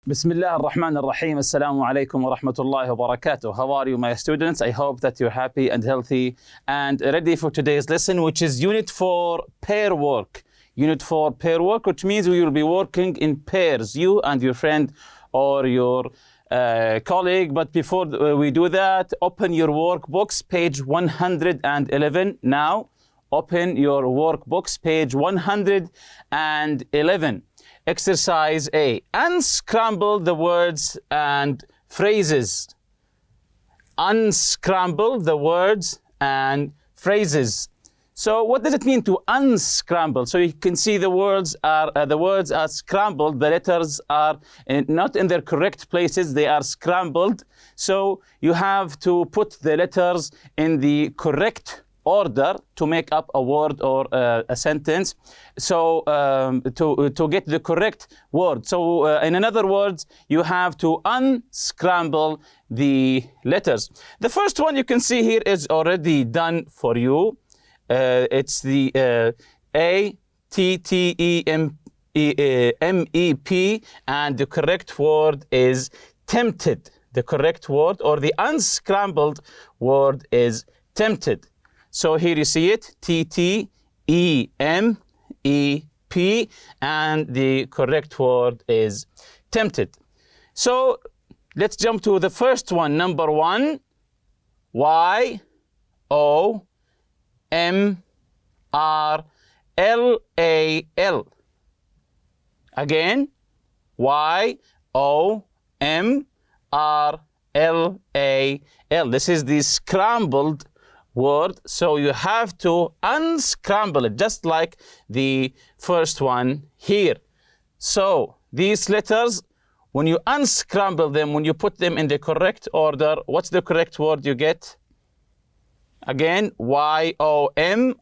بسم الله الرحمن الرحيم. السلام عليكم ورحمة الله وبركاته. How are you, my students? I hope that you're happy and healthy and ready for today's lesson, which is Unit 4 Pairwork. Unit 4 Pairwork, which means we will be working in pairs, you and your friend or your colleague. But before we do that, open your workbooks, page 111 now. Open your workbooks, page 111. Exercise A. Unscramble the words and phrases. Unscramble the words and phrases. So what does it mean to unscramble? So you can see the words are scrambled. The letters are not in their correct places. They are scrambled. So you have to put the letters in the correct order to make up a word or a sentence, so to get the correct word. So in other words, you have to unscramble the letters. The first one you can see here is already done for you. It's the A-T-T-E-M-E-P, and the correct word is tempted. The correct word or the unscrambled word is tempted. So here you see it, T-T-E-M-E-P, and the correct word is tempted. So let's jump to the first one, number one, Y-O-M-R-L-A-L. Again, Y-O-M-R-L-A-L. This is the scrambled word, so you have to unscramble it, just like the first one here. So these letters, when you unscramble them, when you put them in the correct order, what's the correct word you get? Again, Y-O-M-R-L-A-L.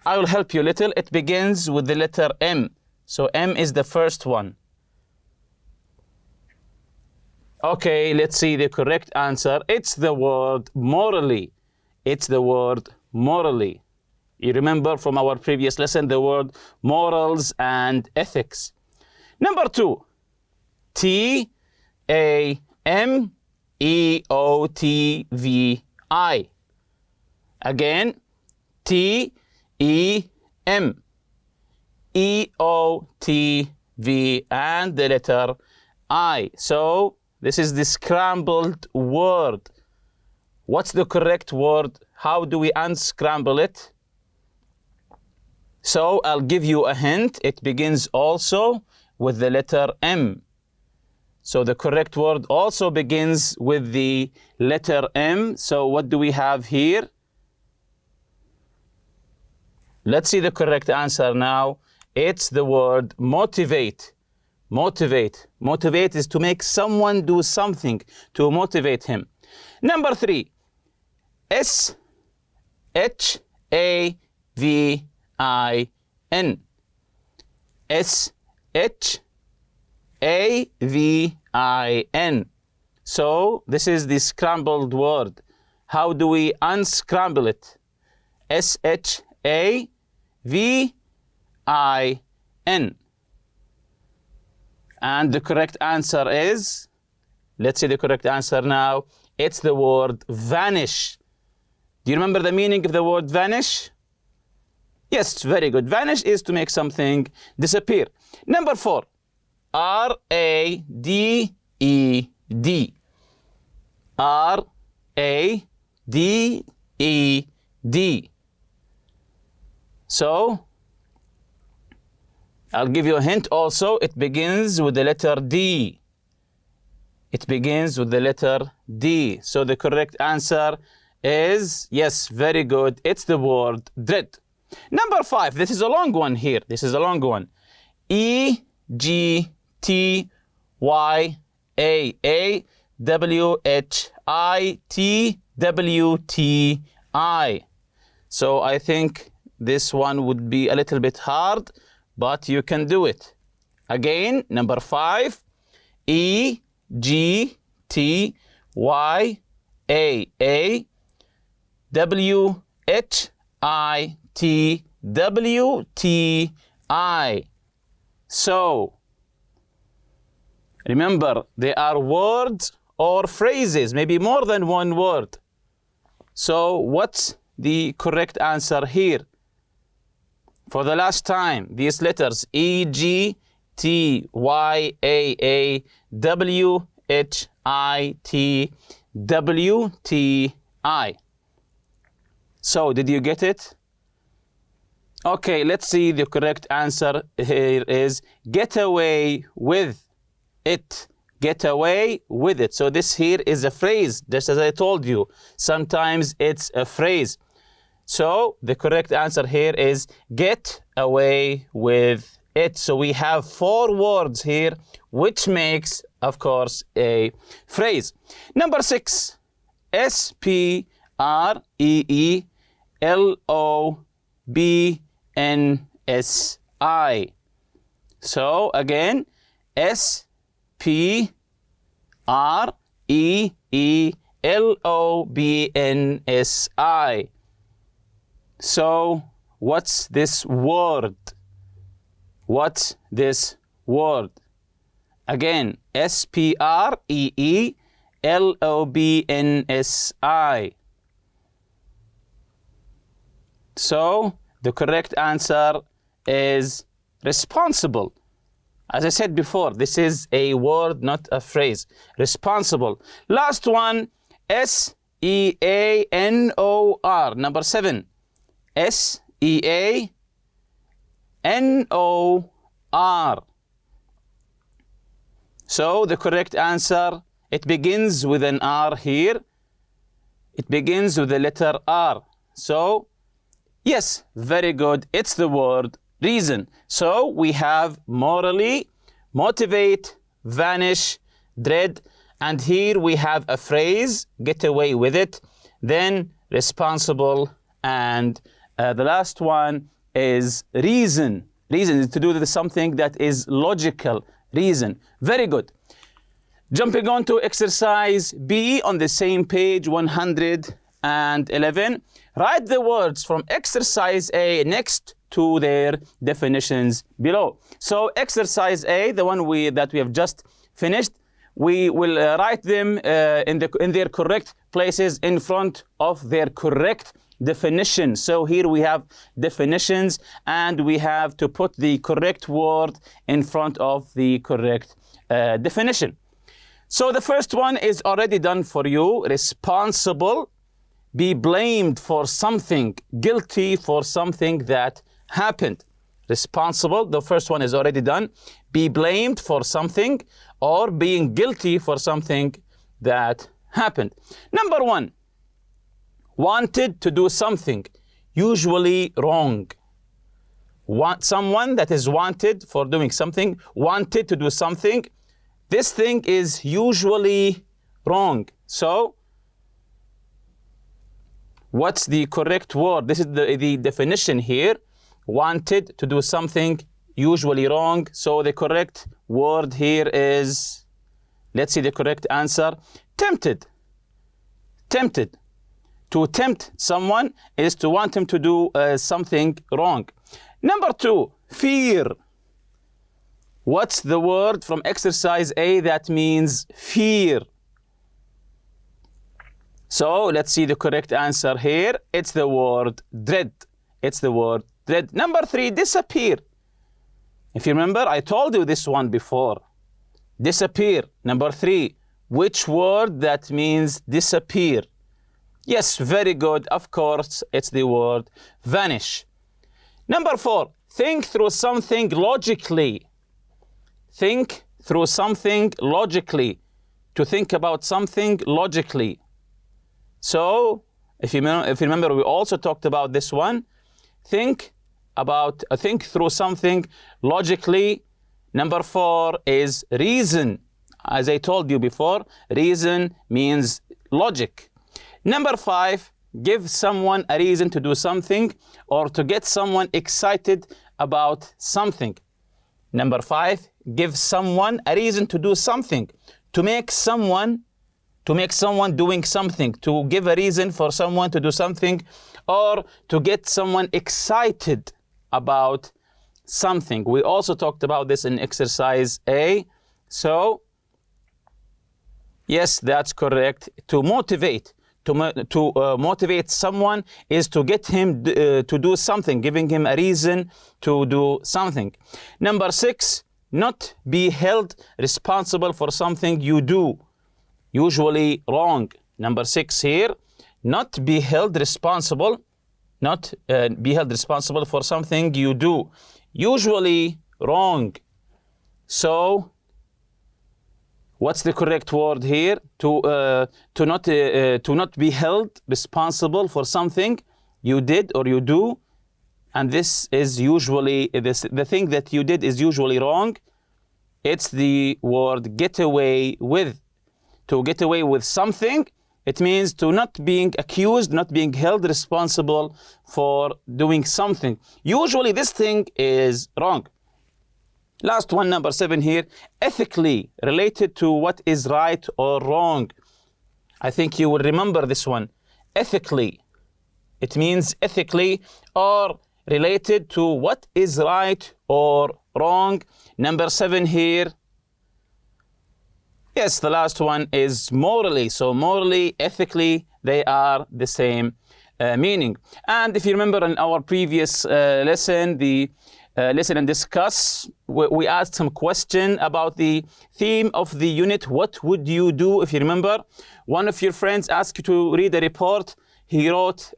I will help you a little. It begins with the letter M. So M is the first one. Okay, let's see the correct answer. It's the word morally. It's the word morally. You remember from our previous lesson the word morals and ethics. Number two, T-A-M-E-O-T-V-I. Again, T-E-M-E-O-T-V and the letter I. So this is the scrambled word. What's the correct word? How do we unscramble it? So I'll give you a hint. It begins also with the letter M. So the correct word also begins with the letter M. So what do we have here? Let's see the correct answer now. It's the word motivate. Motivate. Motivate is to make someone do something, to motivate him. Number three, S-H-A-V-I-N. S-H-A-V-I-N. So this is the scrambled word. How do we unscramble it? S-H-A-V-I-N. And the correct answer is, let's see the correct answer now. It's the word vanish. Do you remember the meaning of the word vanish? Yes, very good. Vanish is to make something disappear. Number four, R-A-D-E-D. R-A-D-E-D. So I'll give you a hint also. It begins with the letter D. It begins with the letter D. So the correct answer is, yes, very good. It's the word dread. Number five, this is a long one here. This is a long one. E-G-T-Y-A-W-H-I-T-W-T-I. So I think this one would be a little bit hard, but you can do it. Again, number five, E-G-T-Y-A-A-W-H-I-T-W-T-I. I. So, remember, they are words or phrases, maybe more than one word. So, what's the correct answer here? For the last time, these letters E, G, T, Y, A, A, W, H, I, T, W, T, I. So, did you get it? Okay, let's see. The correct answer here is get away with it. Get away with it. So this here is a phrase, just as I told you. Sometimes it's a phrase. So the correct answer here is get away with it. So we have 4 words here, which makes, of course, a phrase. Number 6, S-P-R-E-E-L-O-B-N-S-I. So again, S-P-R-E-E-L-O-B-N-S-I. So what's this word? What's this word? Again, S-P-R-E-E-L-O-B-N-S-I. So the correct answer is responsible. As I said before, this is a word, not a phrase. Responsible. Last one, S-E-A-N-O-R. Number 7. S-E-A-N-O-R. So the correct answer, it begins with an R here. It begins with the letter R. So, yes, very good. It's the word reason. So we have morally, motivate, vanish, dread, and here we have a phrase, get away with it, then responsible, and the last one is reason. Reason is to do with something that is logical. Reason. Very good. Jumping on to exercise B on the same page 111. Write the words from exercise A next to their definitions below. So exercise A, the one that we have just finished, we will write them in their correct places in front of their correct definition. So here we have definitions, and we have to put the correct word in front of the correct definition. So the first one is already done for you. Responsible, be blamed for something, guilty for something that happened. Responsible, the first one is already done. Be blamed for something or being guilty for something that happened. Number 1, wanted to do something, usually wrong. Someone that is wanted for doing something, wanted to do something, this thing is usually wrong. So, what's the correct word? This is the definition here. Wanted to do something, usually wrong. So the correct word here is, let's see the correct answer, tempted. Tempted. To tempt someone is to want him to do something wrong. Number 2, fear. What's the word from exercise A that means fear? So let's see the correct answer here. It's the word dread. It's the word dread. Number 3, disappear. If you remember, I told you this one before. Disappear. Number 3, which word that means disappear? Yes, very good. Of course, it's the word vanish. Number 4, think through something logically. Think through something logically. To think about something logically. So, if you remember, we also talked about this one. Think through something logically. Number 4 is reason. As I told you before, reason means logic. Number 5, give someone a reason to do something or to get someone excited about something. Number 5, give someone a reason to do something, to make someone doing something, to give a reason for someone to do something, or to get someone excited about something. We also talked about this in exercise A. So, yes, that's correct. To motivate. To motivate someone is to get him to do something, giving him a reason to do something. Number 6, not be held responsible for something you do. Usually wrong. Number 6 here, not be held responsible, not be held responsible for something you do. Usually wrong. So, what's the correct word here? To not be held responsible for something you did or you do, and this is usually the thing that you did is usually wrong. It's the word get away with. To get away with something, it means to not being accused, not being held responsible for doing something. Usually this thing is wrong. Last one, number 7 here, ethically, related to what is right or wrong. I think you will remember this one. Ethically, it means ethically or related to what is right or wrong. Number 7 here. Yes, the last one is morally. So morally, ethically, they are the same meaning. And if you remember in our previous lesson, the listen and discuss, we asked some question about the theme of the unit. What would you do? If you remember, one of your friends asked you to read a report he wrote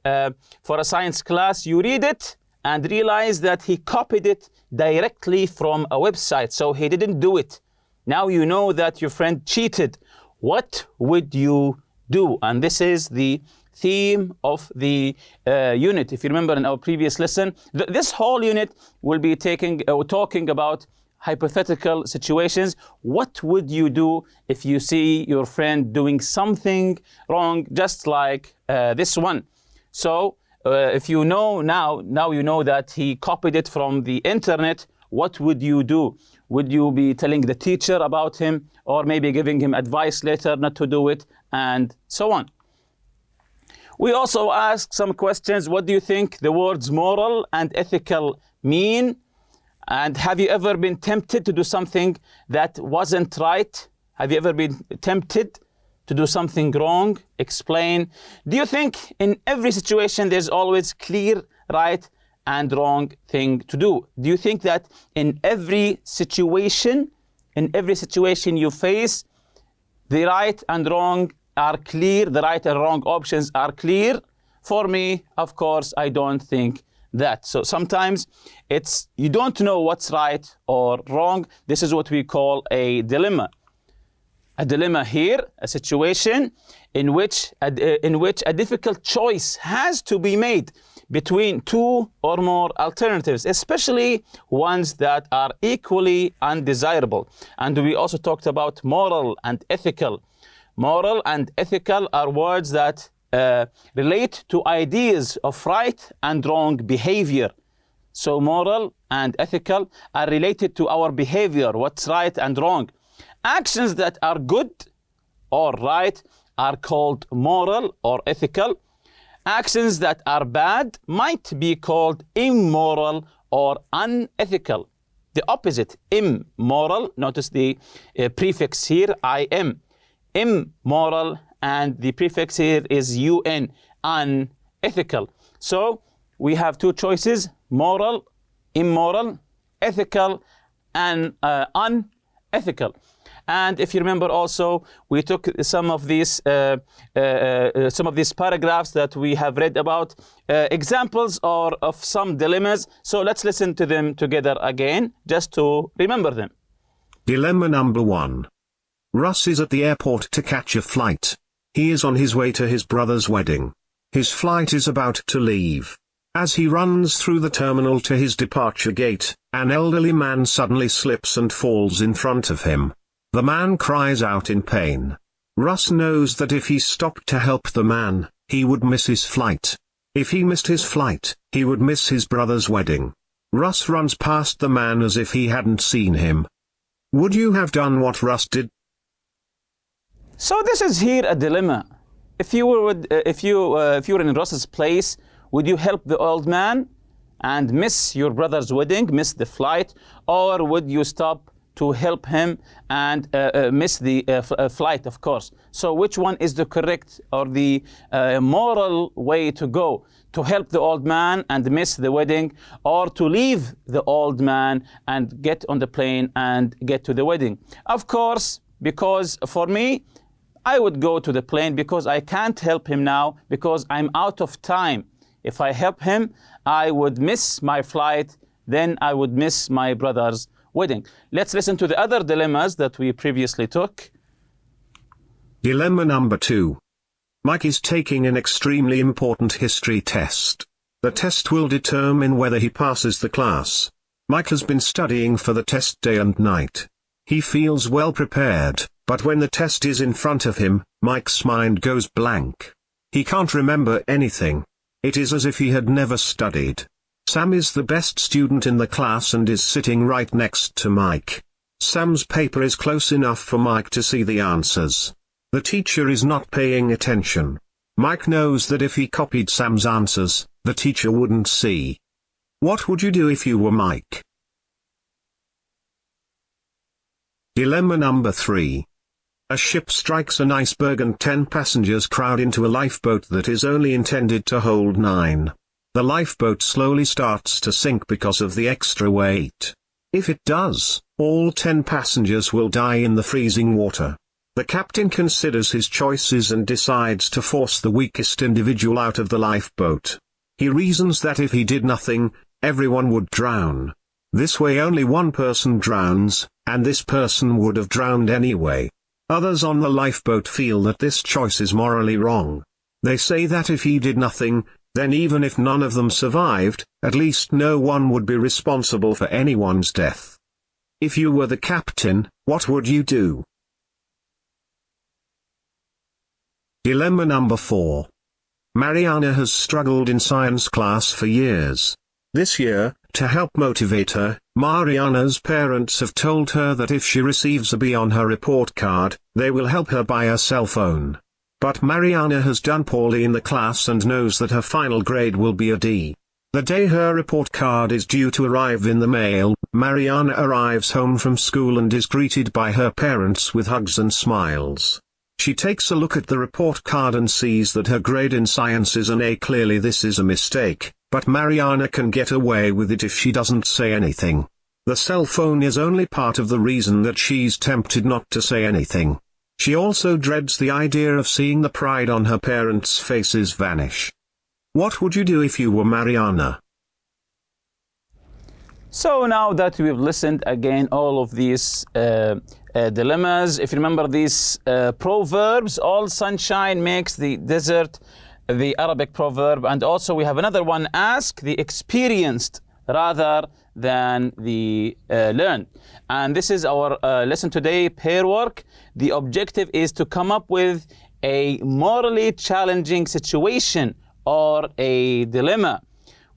for a science class. You read it and realize that he copied it directly from a website, so he didn't do it. Now you know that your friend cheated. What would you do? And this is the theme of the unit. If you remember in our previous lesson, this whole unit will be talking about hypothetical situations. What would you do if you see your friend doing something wrong, just like this one? So if you know now you know that he copied it from the internet, what would you do? Would you be telling the teacher about him, or maybe giving him advice later not to do it, and so on? We also asked some questions. What do you think the words moral and ethical mean? And have you ever been tempted to do something that wasn't right? Have you ever been tempted to do something wrong? Explain. Do you think in every situation there's always clear right and wrong thing to do? Do you think that in every situation you face, the right and wrong are clear, the right and wrong options are clear? For me, of course, I don't think that. So sometimes you don't know what's right or wrong. This is what we call a dilemma. A dilemma here, a situation in which a difficult choice has to be made between two or more alternatives, especially ones that are equally undesirable. And we also talked about moral and ethical. Moral and ethical are words that relate to ideas of right and wrong behavior. So moral and ethical are related to our behavior, what's right and wrong. Actions that are good or right are called moral or ethical. Actions that are bad might be called immoral or unethical. The opposite, immoral, notice the prefix here, im. Immoral, and the prefix here is un, unethical. So we have two choices, moral, immoral, ethical, and unethical. And if you remember also, we took some of these paragraphs that we have read about, examples of some dilemmas. So let's listen to them together again, just to remember them. Dilemma number 1. Russ is at the airport to catch a flight. He is on his way to his brother's wedding. His flight is about to leave. As he runs through the terminal to his departure gate, an elderly man suddenly slips and falls in front of him. The man cries out in pain. Russ knows that if he stopped to help the man, he would miss his flight. If he missed his flight, he would miss his brother's wedding. Russ runs past the man as if he hadn't seen him. Would you have done what Russ did? So this is here a dilemma. If you were in Russ's place, would you help the old man? and miss your brother's wedding, miss the flight, or would you stop to help him and miss the flight, of course? So which one is the correct or the moral way to go? To help the old man and miss the wedding, or to leave the old man and get on the plane and get to the wedding? Of course, because for me, I would go to the plane because I can't help him now because I'm out of time. If I help him, I would miss my flight, then I would miss my brother's wedding. Let's listen to the other dilemmas that we previously took. Dilemma number 2. Mike is taking an extremely important history test. The test will determine whether he passes the class. Mike has been studying for the test day and night. He feels well prepared, but when the test is in front of him, Mike's mind goes blank. He can't remember anything. It is as if he had never studied. Sam is the best student in the class and is sitting right next to Mike. Sam's paper is close enough for Mike to see the answers. The teacher is not paying attention. Mike knows that if he copied Sam's answers, the teacher wouldn't see. What would you do if you were Mike? Dilemma number 3. A ship strikes an iceberg and 10 passengers crowd into a lifeboat that is only intended to hold 9. The lifeboat slowly starts to sink because of the extra weight. If it does, all 10 passengers will die in the freezing water. The captain considers his choices and decides to force the weakest individual out of the lifeboat. He reasons that if he did nothing, everyone would drown. This way only one person drowns, and this person would have drowned anyway. Others on the lifeboat feel that this choice is morally wrong. They say that if he did nothing, then even if none of them survived, at least no one would be responsible for anyone's death. If you were the captain, what would you do? Dilemma number 4. Mariana has struggled in science class for years. This year, to help motivate her, Mariana's parents have told her that if she receives a B on her report card, they will help her buy a cell phone. But Mariana has done poorly in the class and knows that her final grade will be a D. The day her report card is due to arrive in the mail, Mariana arrives home from school and is greeted by her parents with hugs and smiles. She takes a look at the report card and sees that her grade in science is an A. Clearly this is a mistake, but Mariana can get away with it if she doesn't say anything. The cell phone is only part of the reason that she's tempted not to say anything. She also dreads the idea of seeing the pride on her parents' faces vanish. What would you do if you were Mariana? So now that we've listened again all of these dilemmas, if you remember these proverbs, all sunshine makes the desert, the Arabic proverb, and also we have another one, ask the experienced rather than the learned. And this is our lesson today, Pairwork. The objective is to come up with a morally challenging situation or a dilemma.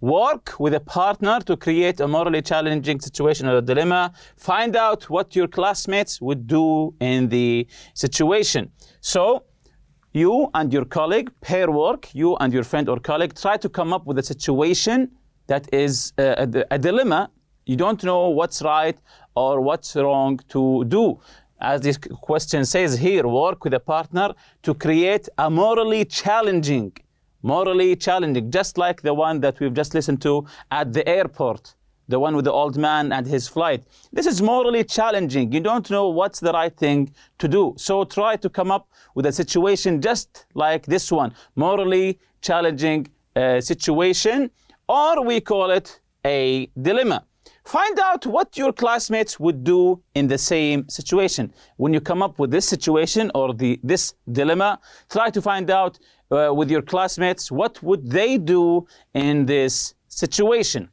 Work with a partner to create a morally challenging situation or a dilemma. Find out what your classmates would do in the situation. So you and your colleague, pair work, you and your friend or colleague, try to come up with a situation that is a dilemma. You don't know what's right or what's wrong to do. As this question says here, work with a partner to create a morally challenging, just like the one that we've just listened to at the airport, the one with the old man and his flight. This is morally challenging. You don't know what's the right thing to do. So try to come up with a situation just like this one, morally challenging situation, or we call it a dilemma. Find out what your classmates would do in the same situation. When you come up with this situation or this dilemma, try to find out with your classmates what would they do in this situation.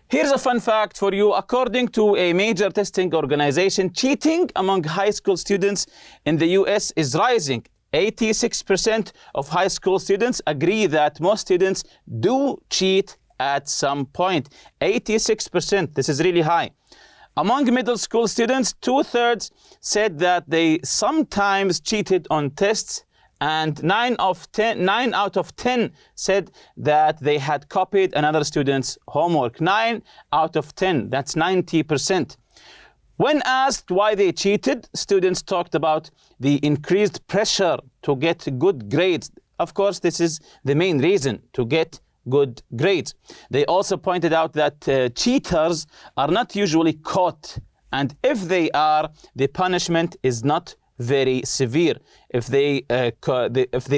Here's a fun fact for you. According to a major testing organization, cheating among high school students in the US is rising. 86% of high school students agree that most students do cheat at some point. 86%, this is really high. Among middle school students, 2/3 said that they sometimes cheated on tests, And 9 out of 10 said that they had copied another student's homework. 9 out of 10, that's 90%. When asked why they cheated, students talked about the increased pressure to get good grades. Of course, this is the main reason, to get good grades. They also pointed out that cheaters are not usually caught, and if they are, the punishment is not very severe. If they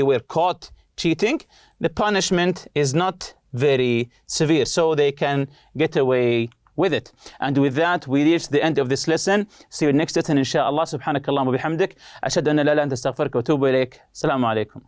were caught cheating, the punishment is not very severe, so they can get away with it. And with that, we reach the end of this lesson. See you next lesson, inshallah. Subhanakallah wa bihamdik. Ashhadu an la ilaha illa anta astaghfiruka wa atubu ilayk. Assalamu alaikum.